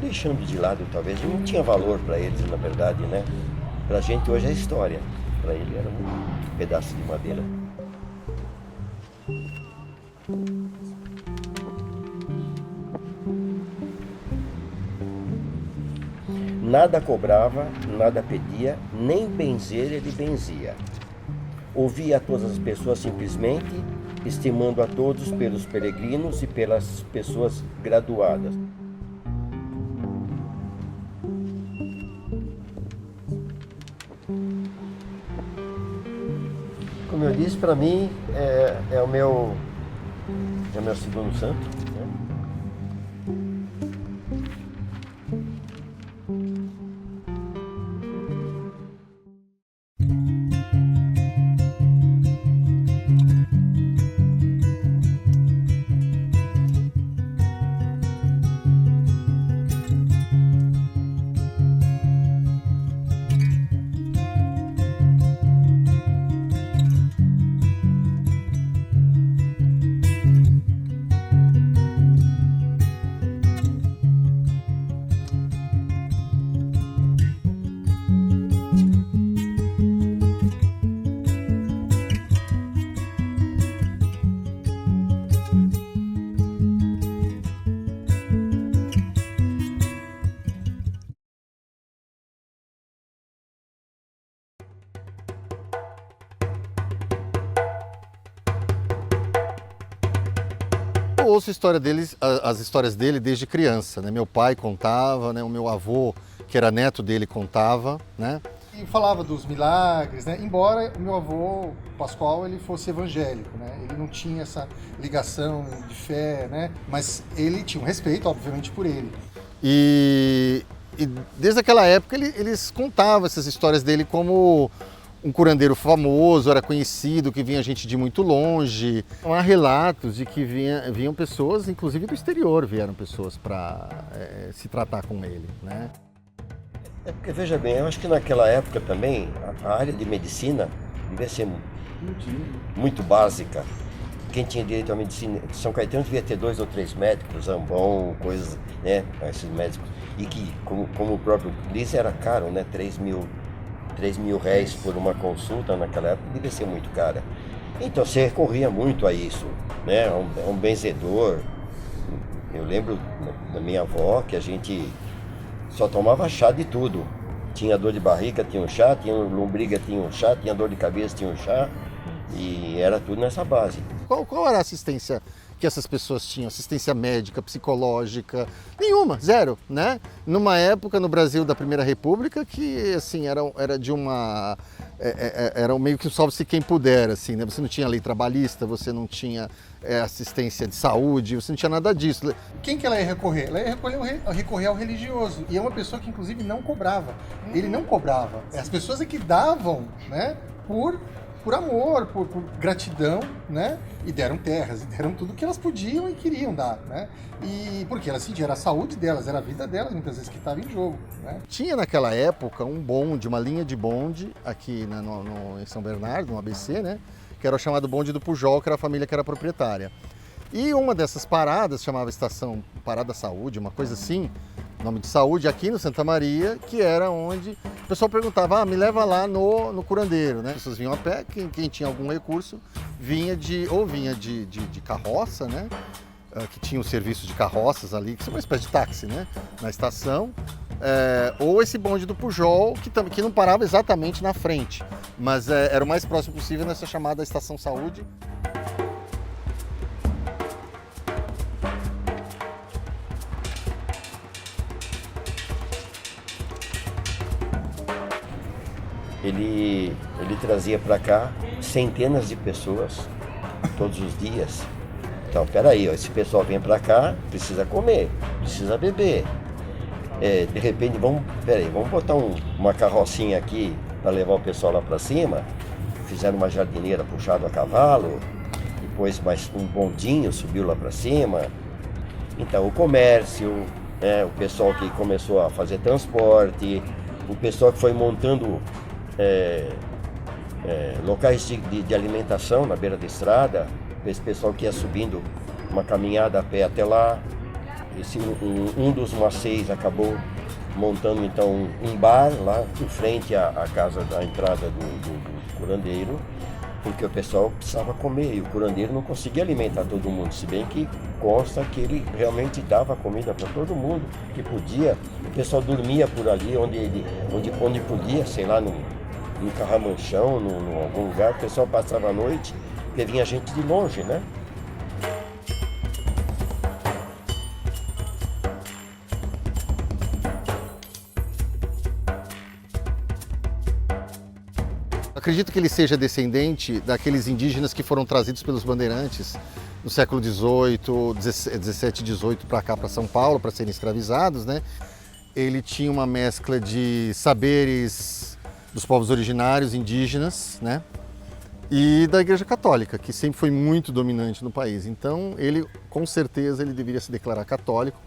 Deixando de lado, talvez, não tinha valor para eles, na verdade, né? Pra gente hoje é história. Para ele era um pedaço de madeira. Nada cobrava, nada pedia, nem benzer ele benzia. Ouvia a todas as pessoas simplesmente, estimando a todos pelos peregrinos e pelas pessoas graduadas. Como eu disse, para mim é o meu segundo santo, né? Eu ouço a história deles, as histórias dele desde criança, né? Meu pai contava, né? O meu avô, que era neto dele, contava, né? E falava dos milagres, né? Embora o meu avô Pascoal ele fosse evangélico, né? Ele não tinha essa ligação de fé, né? Mas ele tinha um respeito, obviamente, por ele. E desde aquela época eles contavam essas histórias dele como um curandeiro famoso, era conhecido, que vinha gente de muito longe. Há relatos de que vinham pessoas, inclusive do exterior, vieram pessoas para se tratar com ele, né? É porque, veja bem, eu acho que naquela época também a área de medicina devia ser muito básica. Quem tinha direito à medicina, São Caetano devia ter 2 ou 3 médicos, Zambon, coisas, né, esses médicos. E que, como o próprio disse, era caro, né, 3 mil réis por uma consulta naquela época, devia ser muito cara. Então você recorria muito a isso, né, a um benzedor. Eu lembro da minha avó que a gente só tomava chá de tudo. Tinha dor de barriga, tinha um chá, tinha lombriga, tinha um chá, tinha dor de cabeça, tinha um chá. E era tudo nessa base. Qual era a assistência que essas pessoas tinham? Assistência médica, psicológica? Nenhuma, zero, né? Numa época no Brasil da Primeira República que, assim, era de uma... Era meio que um salve-se quem puder, assim, né? Você não tinha lei trabalhista, você não tinha assistência de saúde, você não tinha nada disso. Quem que ela ia recorrer? Ela ia recorrer ao religioso. E é uma pessoa que, inclusive, não cobrava. Ele não cobrava. As pessoas é que davam, né? Por amor, por gratidão, né? E deram terras, e deram tudo que elas podiam e queriam dar, né? E porque elas sentiam, era a saúde delas, era a vida delas, muitas vezes, que estava em jogo, né? Tinha naquela época um bonde, uma linha de bonde aqui em São Bernardo, no ABC, né? Que era o chamado bonde do Pujol, que era a família que era proprietária. E uma dessas paradas chamava Estação Parada Saúde, uma coisa assim, nome de saúde, aqui no Santa Maria, que era onde o pessoal perguntava, me leva lá no curandeiro, né? As pessoas vinham a pé, quem tinha algum recurso vinha de carroça, né? Que tinha o serviço de carroças ali, que é uma espécie de táxi, né? Na estação, ou esse bonde do Pujol, que não parava exatamente na frente, mas era o mais próximo possível nessa chamada Estação Saúde. Ele trazia para cá centenas de pessoas todos os dias. Então, peraí, ó, esse pessoal vem para cá, precisa comer, precisa beber. De repente, vamos botar uma carrocinha aqui para levar o pessoal lá para cima. Fizeram uma jardineira puxada a cavalo, depois mais um bondinho subiu lá para cima. Então, o comércio, o pessoal que começou a fazer transporte, o pessoal que foi montando locais de alimentação na beira da estrada, esse pessoal que ia subindo uma caminhada a pé até lá. Um dos maceios acabou montando então um bar lá em frente à casa da entrada do curandeiro, porque o pessoal precisava comer e o curandeiro não conseguia alimentar todo mundo, se bem que consta que ele realmente dava comida para todo mundo que podia. O pessoal dormia por ali onde podia, sei lá, num carramanchão, em algum lugar, o pessoal passava a noite, porque vinha gente de longe, né? Acredito que ele seja descendente daqueles indígenas que foram trazidos pelos bandeirantes no século XVIII, XVII e XVIII para cá, para São Paulo, para serem escravizados, né? Ele tinha uma mescla de saberes dos povos originários indígenas, né? E da Igreja Católica, que sempre foi muito dominante no país. Então, ele, com certeza, ele deveria se declarar católico.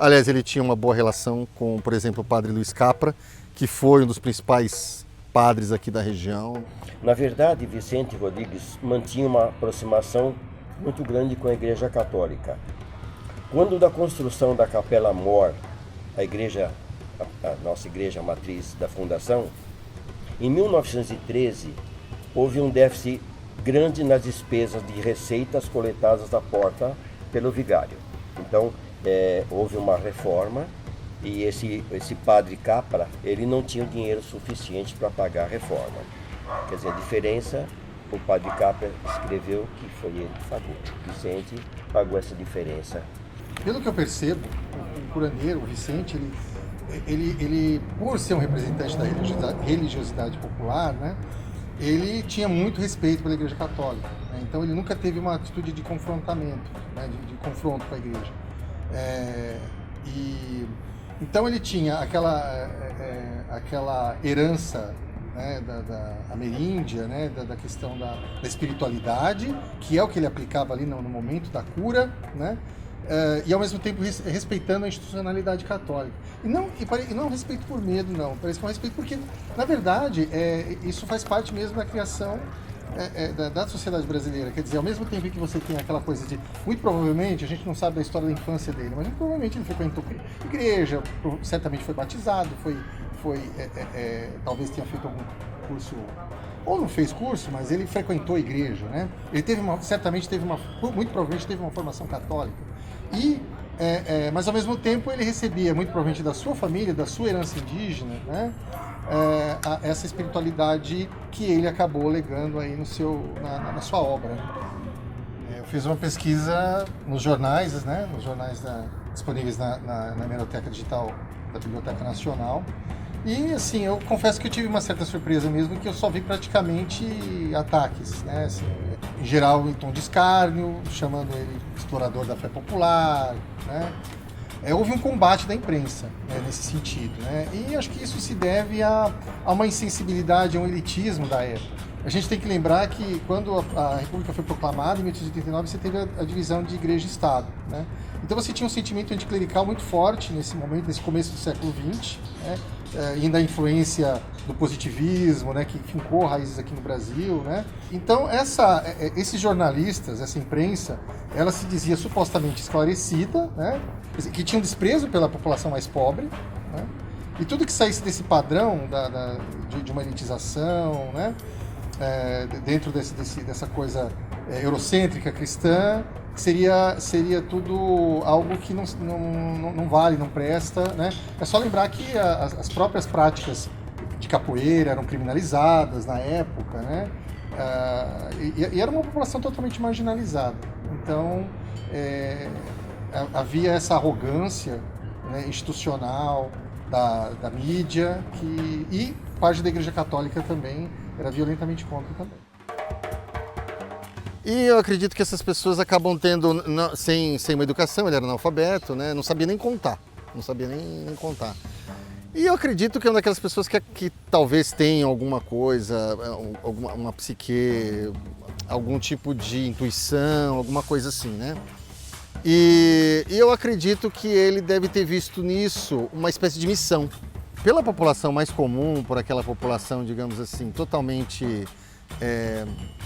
Aliás, ele tinha uma boa relação com, por exemplo, o padre Luiz Capra, que foi um dos principais padres aqui da região. Na verdade, Vicente Rodrigues mantinha uma aproximação muito grande com a Igreja Católica. Quando da construção da Capela Mor, a nossa igreja matriz da fundação, em 1913, houve um déficit grande nas despesas de receitas coletadas da porta pelo vigário. Então, houve uma reforma e esse padre Capra, ele não tinha o dinheiro suficiente para pagar a reforma. Quer dizer, a diferença, o padre Capra escreveu que foi ele que pagou. Vicente pagou essa diferença. Pelo que eu percebo, o curandeiro, o Vicente, ele por ser um representante da religiosidade popular, né, ele tinha muito respeito pela Igreja Católica, né? Então ele nunca teve uma atitude de confrontamento, né, de confronto com a Igreja. Então ele tinha aquela herança, né, da ameríndia, né, da questão da espiritualidade, que é o que ele aplicava ali no momento da cura, né, e ao mesmo tempo respeitando a institucionalidade católica. E não um respeito por medo, não. Parece que é um respeito porque, na verdade, isso faz parte mesmo da criação da sociedade brasileira. Quer dizer, ao mesmo tempo que você tem aquela coisa de, muito provavelmente, a gente não sabe da história da infância dele, mas muito provavelmente ele frequentou igreja, certamente foi batizado, talvez tenha feito algum curso, ou não fez curso, mas ele frequentou a igreja, né? Ele muito provavelmente teve uma formação católica. Mas ao mesmo tempo ele recebia, muito provavelmente da sua família, da sua herança indígena, né? Essa espiritualidade que ele acabou legando aí na sua obra. Eu fiz uma pesquisa nos jornais, né? Nos jornais disponíveis na Hemeroteca Digital da Biblioteca Nacional. E assim, eu confesso que eu tive uma certa surpresa mesmo, que eu só vi praticamente ataques, né? Assim, em geral em tom de escárnio, chamando ele de explorador da fé popular, né? Houve um combate da imprensa, né, nesse sentido, né? E acho que isso se deve a uma insensibilidade, a um elitismo da época. A gente tem que lembrar que quando a República foi proclamada, em 1889, você teve a divisão de igreja e Estado, né? Então você tinha um sentimento anticlerical muito forte nesse momento, nesse começo do século XX, né? Ainda a influência do positivismo, né, que fincou raízes aqui no Brasil, né? Então esses jornalistas, essa imprensa, ela se dizia supostamente esclarecida, né, que tinha um desprezo pela população mais pobre, né? E tudo que saísse desse padrão de uma elitização, né, dentro dessa coisa eurocêntrica cristã, seria tudo algo que não vale, não presta, né? É só lembrar que as próprias práticas de capoeira eram criminalizadas na época, né? E era uma população totalmente marginalizada. Então, havia essa arrogância, né, institucional da mídia, e parte da Igreja Católica também era violentamente contra também. E eu acredito que essas pessoas acabam tendo, sem uma educação, ele era analfabeto, né? Não sabia nem contar. E eu acredito que é uma daquelas pessoas que talvez tenham alguma coisa, uma psique, algum tipo de intuição, alguma coisa assim, né? E eu acredito que ele deve ter visto nisso uma espécie de missão. Pela população mais comum, por aquela população, digamos assim, totalmente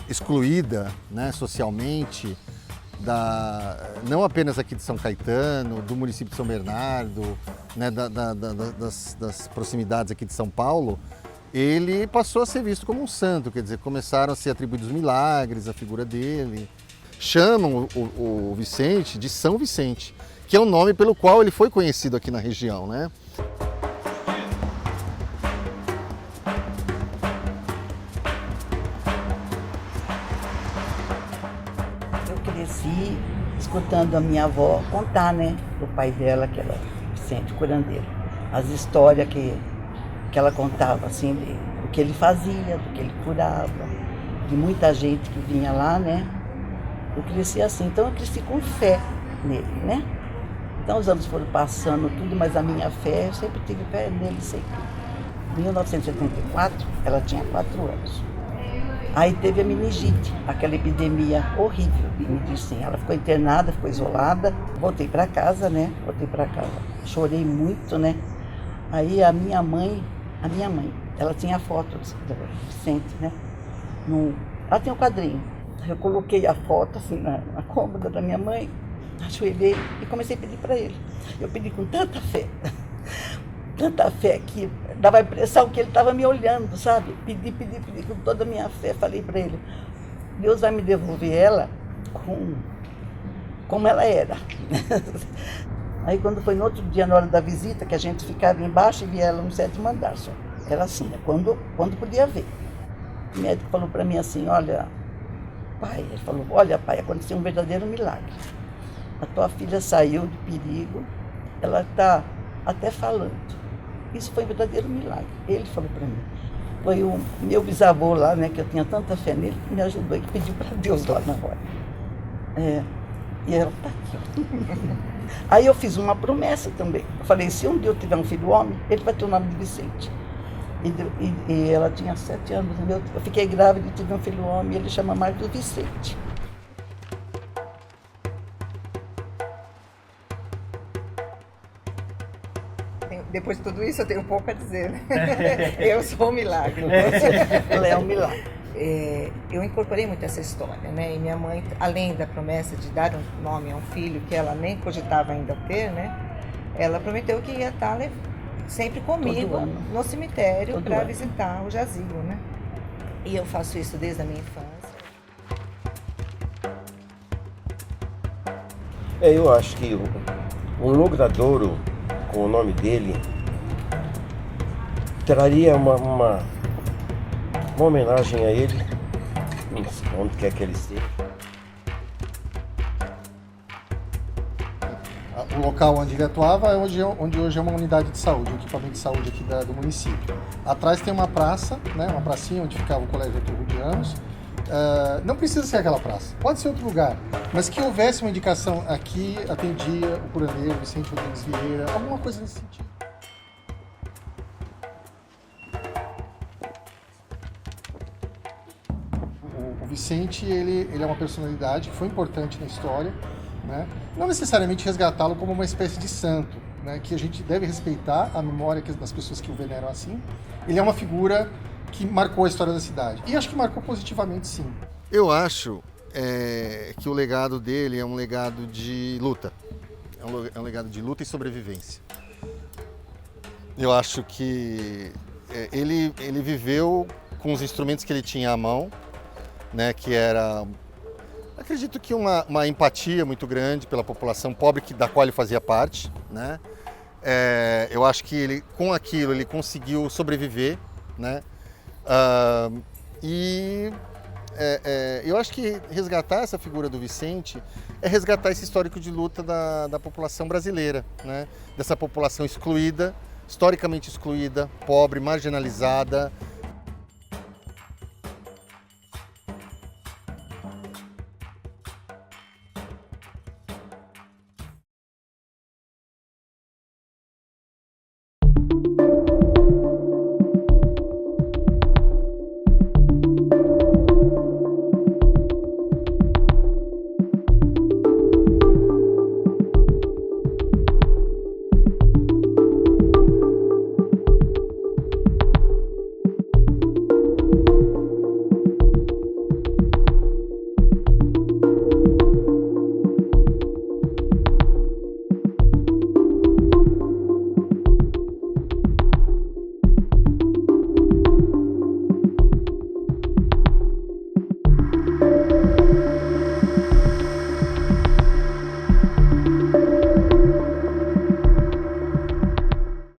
excluída, né, socialmente, não apenas aqui de São Caetano, do município de São Bernardo, né, das proximidades aqui de São Paulo, ele passou a ser visto como um santo, quer dizer, começaram a ser atribuídos milagres à figura dele. Chamam o Vicente de São Vicente, que é o nome pelo qual ele foi conhecido aqui na região, né? Eu cresci escutando a minha avó contar, né, do pai dela, que era Vicente Curandeiro, as histórias que ela contava, assim, do que ele fazia, do que ele curava, de muita gente que vinha lá, né? Eu cresci assim, então eu cresci com fé nele, né? Então os anos foram passando tudo, mas a minha fé, eu sempre tive fé nele, sempre. Em 1984, ela tinha 4 anos. Aí teve a meningite, aquela epidemia horrível de meningite. Ela ficou internada, ficou isolada. Voltei para casa, né? Chorei muito, né? Aí a minha mãe, ela tinha foto do Vicente, né? Ela tinha um quadrinho. Eu coloquei a foto assim na cômoda da minha mãe, ajoelhei e comecei a pedir para ele. Eu pedi com tanta fé que dava a impressão que ele estava me olhando, sabe? Pedi com toda a minha fé, falei para ele, Deus vai me devolver ela como ela era. Aí quando foi no outro dia, na hora da visita, que a gente ficava embaixo e via ela no 7º andar só. Era assim, né? Quando podia ver. O médico falou para mim assim, olha, pai, aconteceu um verdadeiro milagre. A tua filha saiu de perigo, ela está até falando. Isso foi um verdadeiro milagre. Ele falou para mim. Foi o meu bisavô lá, né, que eu tinha tanta fé nele, que me ajudou e que pediu para Deus lá na hora. E ela está aqui. Aí eu fiz uma promessa também. Eu falei, se um dia eu tiver um filho homem, ele vai ter o nome de Vicente. E ela tinha 7 anos, eu fiquei grávida e tive um filho homem, e ele chama Marcos Vicente. Depois de tudo isso, eu tenho pouco a dizer, né? Eu sou um milagre. Ela é um milagre. Eu incorporei muito essa história, né? E minha mãe, além da promessa de dar um nome a um filho que ela nem cogitava ainda ter, né? Ela prometeu que ia estar sempre comigo no cemitério para visitar o jazigo, né? E eu faço isso desde a minha infância. Eu acho que um logradouro com o nome dele traria uma homenagem a ele, onde quer que ele esteja. O local onde ele atuava é onde hoje é uma unidade de saúde, um equipamento de saúde aqui do município. Atrás tem uma praça, né, uma pracinha onde ficava o Colégio Arthur Rudianos. Não precisa ser aquela praça, pode ser outro lugar, mas que houvesse uma indicação aqui, atendia o curandeiro Vicente Rodrigues Vieira, alguma coisa nesse sentido. O Vicente, ele é uma personalidade que foi importante na história, né? Não necessariamente resgatá-lo como uma espécie de santo, né? Que a gente deve respeitar a memória das pessoas que o veneram assim. Ele é uma figura que marcou a história da cidade. E acho que marcou positivamente, sim. Eu acho que o legado dele é um legado de luta. É um legado de luta e sobrevivência. Eu acho que ele viveu com os instrumentos que ele tinha à mão, né, que era, acredito que uma empatia muito grande pela população pobre da qual ele fazia parte, né? Eu acho que com aquilo ele conseguiu sobreviver, né? Eu acho que resgatar essa figura do Vicente é resgatar esse histórico de luta da população brasileira, né? Dessa população excluída, historicamente excluída, pobre, marginalizada,